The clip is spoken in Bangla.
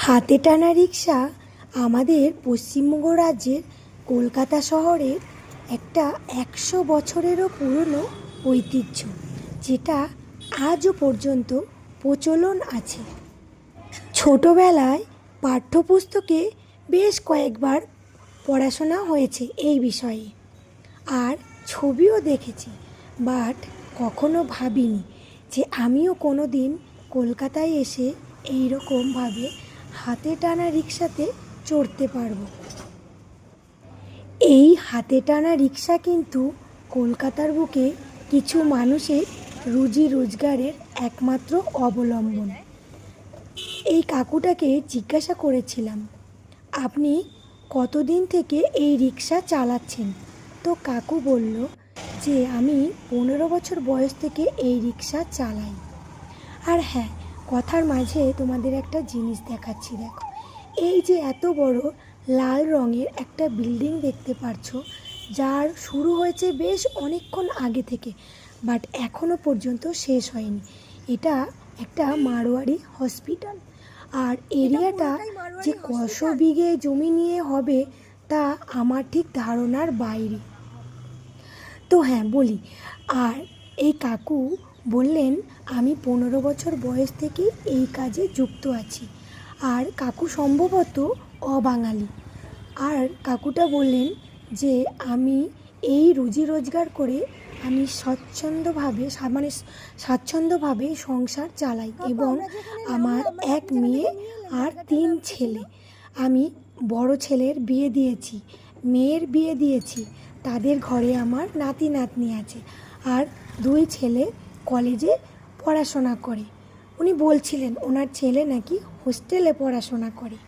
হাতে টানা রিক্সা আমাদের পশ্চিমবঙ্গ রাজ্যের কলকাতা শহরের একটা ১০০ বছরেরও পুরনো ঐতিহ্য, যেটা আজও পর্যন্ত প্রচলন আছে। ছোটোবেলায় পাঠ্যপুস্তকে বেশ কয়েকবার পড়াশোনা হয়েছে এই বিষয়ে, আর ছবিও দেখেছি, বাট কখনো ভাবিনি যে আমিও কোনো দিন কলকাতায় এসে এই রকমভাবে হাতে টানা রিক্সাতে চড়তে পারবো। এই হাতে টানা রিক্সা কিন্তু কলকাতার বুকে কিছু মানুষের রুজি রোজগারের একমাত্র অবলম্বন। এই কাকুটাকে জিজ্ঞাসা করেছিলাম, আপনি কতদিন থেকে এই রিক্সা চালাচ্ছেন? তো কাকু বলল যে আমি ১৫ বছর বয়স থেকে এই রিক্সা চালাই। আর হ্যাঁ, কথার মাঝে তোমাদের একটা জিনিস দেখাচ্ছি, দেখো। এই যে এত বড় লাল রঙের একটা বিল্ডিং দেখতে পারছো, যার শুরু হয়েছে বেশ অনেকক্ষণ আগে থেকে, বাট এখনও পর্যন্ত শেষ হয়নি। এটা একটা মারোয়ারি হসপিটাল। আর এরিয়াটা যে কশো বিঘে জমি নিয়ে হবে তা আমার ঠিক ধারণার বাইরে। তো হ্যাঁ বলি, আর এই কাকু বললেন আমি ১৫ বছর বয়স থেকে এই কাজে যুক্ত আছি। আর কাকু সম্ভবত অবাঙালি। আর কাকুটা বললেন যে আমি এই রুজি রোজগার করে আমি স্বাচ্ছন্দ্যভাবে সংসার চালাই, এবং আমার এক মেয়ে আর ৩ ছেলে। আমি বড় ছেলের বিয়ে দিয়েছি, মেয়ের বিয়ে দিয়েছি, তাদের ঘরে আমার নাতি নাতনি আছে, আর 2 ছেলে কলেজে পড়াশোনা করে। উনি বলছিলেন ওনার ছেলে নাকি হোস্টেলে পড়াশোনা করে।